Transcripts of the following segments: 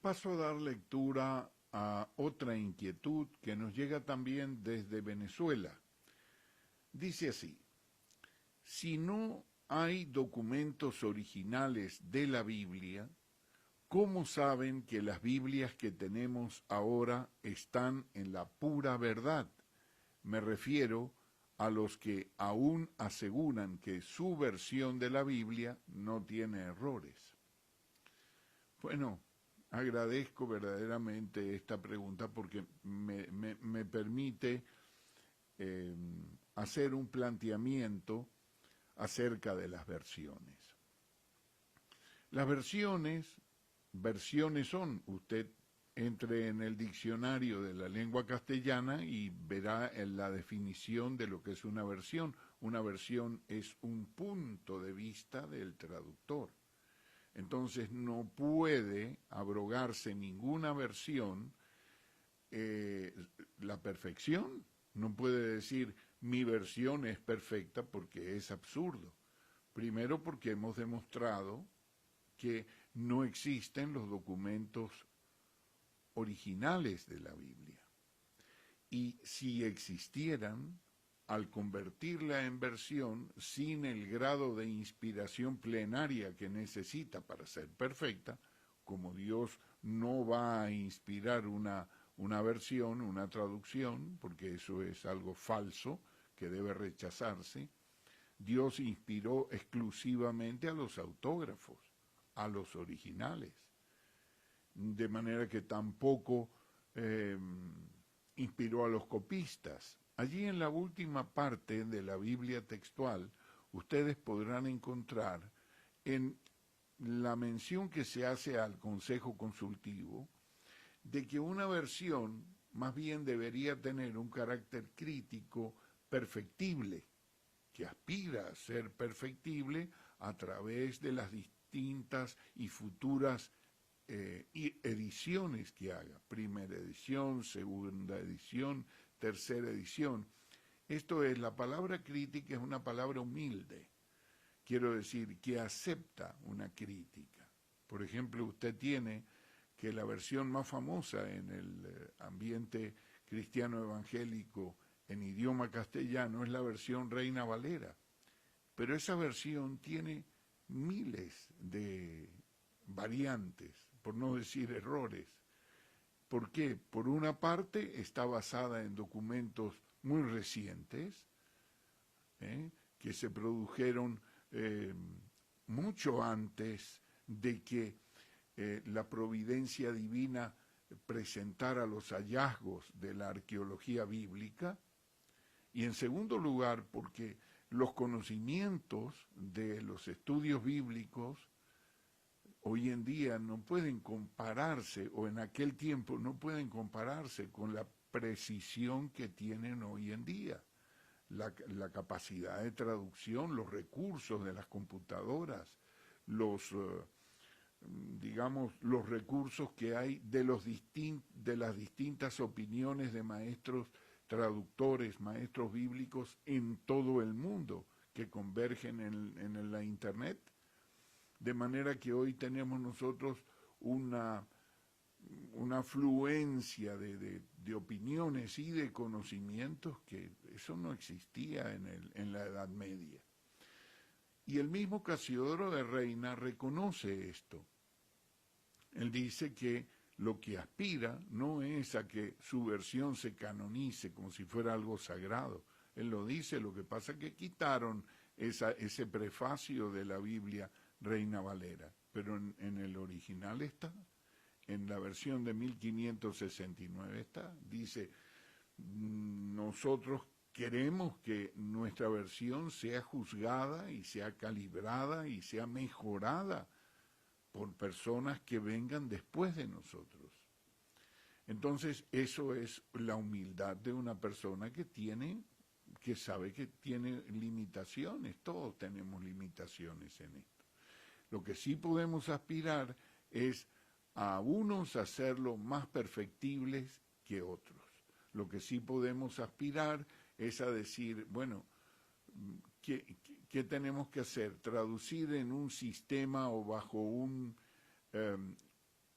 Paso a dar lectura a otra inquietud que nos llega también desde Venezuela. Dice así: si no hay documentos originales de la Biblia, ¿cómo saben que las Biblias que tenemos ahora están en la pura verdad? Me refiero a los que aún aseguran que su versión de la Biblia no tiene errores. Bueno, agradezco verdaderamente esta pregunta porque me permite hacer un planteamiento acerca de las versiones. Las versiones son, usted entre en el diccionario de la lengua castellana y verá en la definición de lo que es una versión. Una versión es un punto de vista del traductor. Entonces no puede abrogarse ninguna versión la perfección. No puede decir mi versión es perfecta porque es absurdo. Primero porque hemos demostrado que no existen los documentos originales de la Biblia. Y si existieran, al convertirla en versión, sin el grado de inspiración plenaria que necesita para ser perfecta, como Dios no va a inspirar una versión, una traducción, porque eso es algo falso que debe rechazarse, Dios inspiró exclusivamente a los autógrafos, a los originales, de manera que tampoco inspiró a los copistas. Allí en la última parte de la Biblia textual, ustedes podrán encontrar en la mención que se hace al Consejo Consultivo de que una versión más bien debería tener un carácter crítico perfectible, que aspira a ser perfectible a través de las distintas y futuras ediciones que haga, primera edición, segunda edición, tercera edición. Esto es, la palabra crítica es una palabra humilde, quiero decir, que acepta una crítica. Por ejemplo, usted tiene que la versión más famosa en el ambiente cristiano evangélico en idioma castellano es la versión Reina Valera, pero esa versión tiene miles de variantes, por no decir errores. ¿Por qué? Por una parte está basada en documentos muy recientes, que se produjeron mucho antes de que la providencia divina presentara los hallazgos de la arqueología bíblica, y en segundo lugar porque los conocimientos de los estudios bíblicos hoy en día no pueden compararse, o en aquel tiempo no pueden compararse con la precisión que tienen hoy en día. La capacidad de traducción, los recursos de las computadoras, los recursos que hay de las distintas opiniones de maestros traductores, maestros bíblicos en todo el mundo que convergen en la Internet, de manera que hoy tenemos nosotros una afluencia de opiniones y de conocimientos que eso no existía en la Edad Media. Y el mismo Casiodoro de Reina reconoce esto. Él dice que lo que aspira no es a que su versión se canonice como si fuera algo sagrado. Él lo dice, lo que pasa es que quitaron ese prefacio de la Biblia Reina Valera, pero en el original está, en la versión de 1569 está, dice, nosotros queremos que nuestra versión sea juzgada y sea calibrada y sea mejorada por personas que vengan después de nosotros. Entonces, eso es la humildad de una persona que sabe que tiene limitaciones, todos tenemos limitaciones en esto. Lo que sí podemos aspirar es a unos hacerlo más perfectibles que otros. Lo que sí podemos aspirar es a decir, bueno, ¿qué tenemos que hacer? Traducir en un sistema o bajo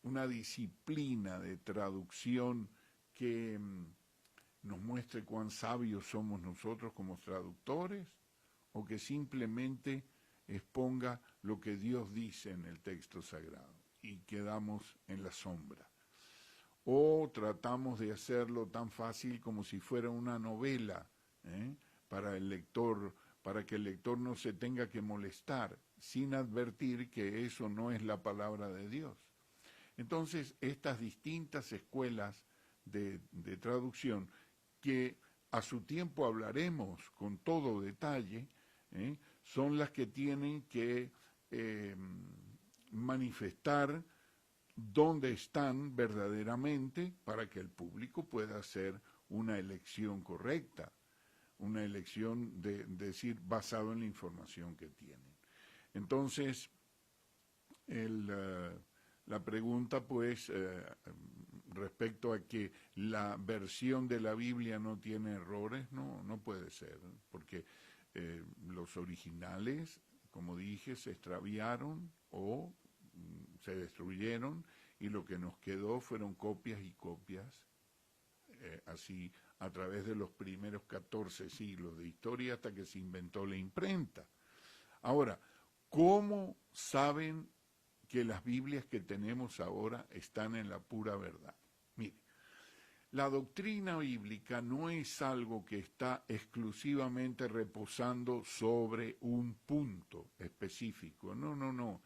una disciplina de traducción que nos muestre cuán sabios somos nosotros como traductores, o que simplemente exponga lo que Dios dice en el texto sagrado y quedamos en la sombra. O tratamos de hacerlo tan fácil como si fuera una novela, para el lector, para que el lector no se tenga que molestar, sin advertir que eso no es la palabra de Dios. Entonces, estas distintas escuelas de traducción, que a su tiempo hablaremos con todo detalle, son las que tienen que manifestar dónde están verdaderamente para que el público pueda hacer una elección correcta, una elección de decir basado en la información que tienen. Entonces, la pregunta pues respecto a que la versión de la Biblia no tiene errores, no puede ser, porque los originales, como dije, se extraviaron o se destruyeron, y lo que nos quedó fueron copias y copias, así a través de los primeros 14 siglos de historia hasta que se inventó la imprenta. Ahora, ¿cómo saben que las Biblias que tenemos ahora están en la pura verdad? Mire, la doctrina bíblica no es algo que está exclusivamente reposando sobre un punto específico. No.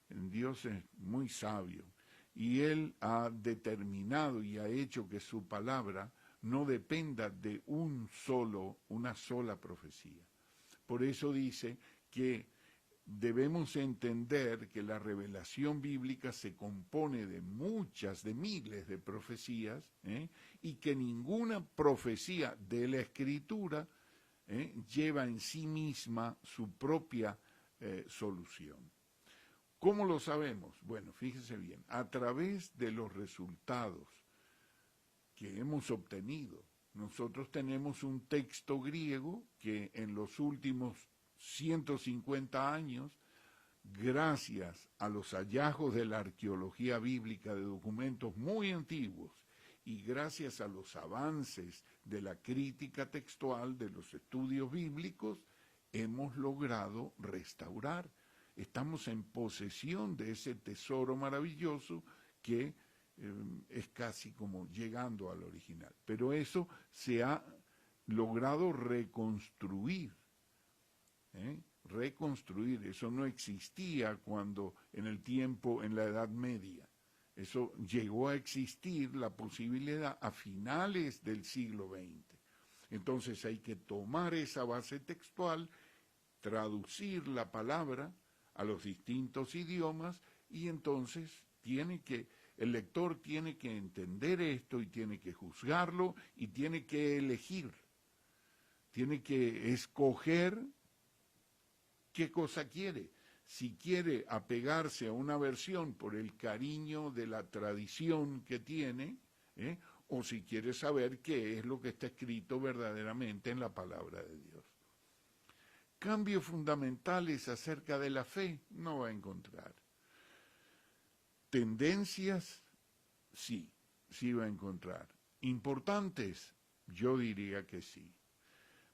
Dios es muy sabio y Él ha determinado y ha hecho que su palabra no dependa de una sola profecía. Por eso dice que debemos entender que la revelación bíblica se compone de miles de profecías, y que ninguna profecía de la Escritura lleva en sí misma su propia solución. ¿Cómo lo sabemos? Bueno, fíjese bien, a través de los resultados que hemos obtenido. Nosotros tenemos un texto griego que en los últimos 150 años, gracias a los hallazgos de la arqueología bíblica de documentos muy antiguos y gracias a los avances de la crítica textual de los estudios bíblicos, hemos logrado restaurar. Estamos en posesión de ese tesoro maravilloso que es casi como llegando al original. Pero eso se ha logrado reconstruir. Reconstruir, eso no existía cuando en el tiempo, en la Edad Media. Eso llegó a existir la posibilidad a finales del siglo XX. Entonces hay que tomar esa base textual, traducir la palabra a los distintos idiomas, y entonces el lector tiene que entender esto y tiene que juzgarlo y tiene que elegir, tiene que escoger qué cosa quiere. Si quiere apegarse a una versión por el cariño de la tradición que tiene, o si quiere saber qué es lo que está escrito verdaderamente en la palabra de Dios. Cambios fundamentales acerca de la fe no va a encontrar. Tendencias, sí va a encontrar. Importantes, yo diría que sí.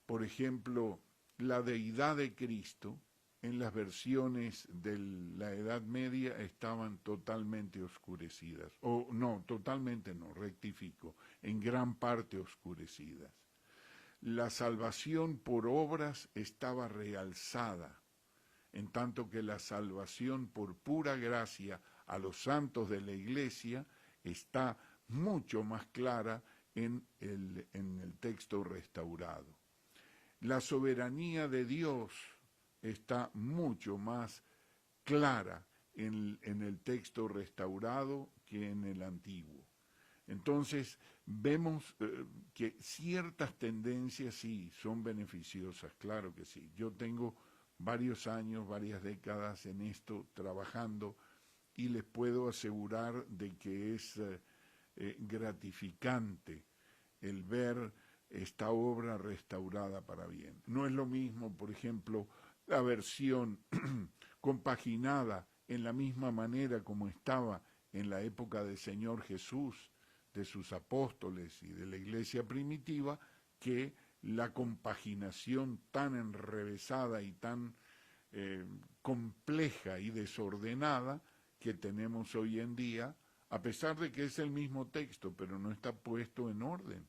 Por ejemplo, la deidad de Cristo en las versiones de la Edad Media estaban totalmente oscurecidas. O no, totalmente no, rectifico, en gran parte oscurecidas. La salvación por obras estaba realzada, en tanto que la salvación por pura gracia a los santos de la Iglesia está mucho más clara en el texto restaurado. La soberanía de Dios está mucho más clara en el texto restaurado que en el antiguo. Entonces, vemos que ciertas tendencias sí son beneficiosas, claro que sí. Yo tengo varios años, varias décadas en esto trabajando, y les puedo asegurar de que es gratificante el ver esta obra restaurada para bien. No es lo mismo, por ejemplo, la versión compaginada en la misma manera como estaba en la época del Señor Jesús, de sus apóstoles y de la iglesia primitiva, que la compaginación tan enrevesada y tan compleja y desordenada que tenemos hoy en día, a pesar de que es el mismo texto, pero no está puesto en orden.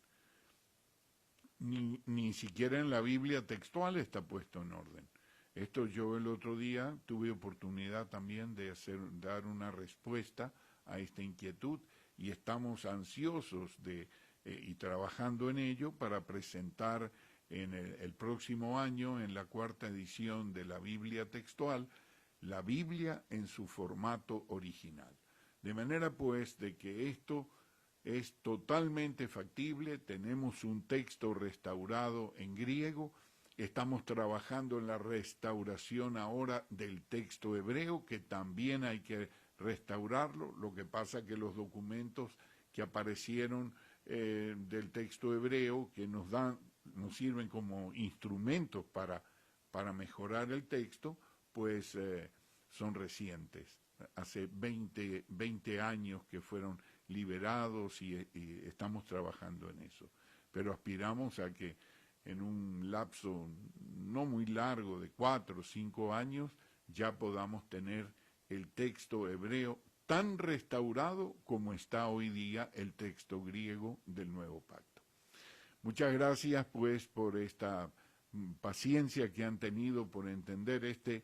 Ni siquiera en la Biblia textual está puesto en orden. Esto yo el otro día tuve oportunidad también de dar una respuesta a esta inquietud y estamos ansiosos y trabajando en ello para presentar en el próximo año, en la 4ª edición de la Biblia textual, la Biblia en su formato original. De manera pues de que esto es totalmente factible, tenemos un texto restaurado en griego, estamos trabajando en la restauración ahora del texto hebreo, que también hay que restaurarlo, lo que pasa que los documentos que aparecieron del texto hebreo, que nos sirven como instrumentos para mejorar el texto, pues son recientes, hace 20 años que fueron liberados y estamos trabajando en eso. Pero aspiramos a que en un lapso no muy largo de 4 o 5 años ya podamos tener el texto hebreo tan restaurado como está hoy día el texto griego del Nuevo Pacto. Muchas gracias pues por esta paciencia que han tenido por entender este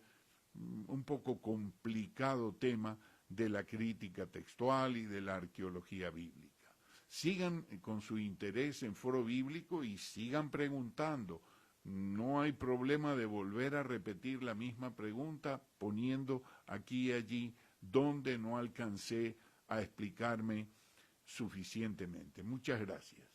un poco complicado tema de la crítica textual y de la arqueología bíblica. Sigan con su interés en Foro Bíblico y sigan preguntando. No hay problema de volver a repetir la misma pregunta poniendo aquí y allí donde no alcancé a explicarme suficientemente. Muchas gracias.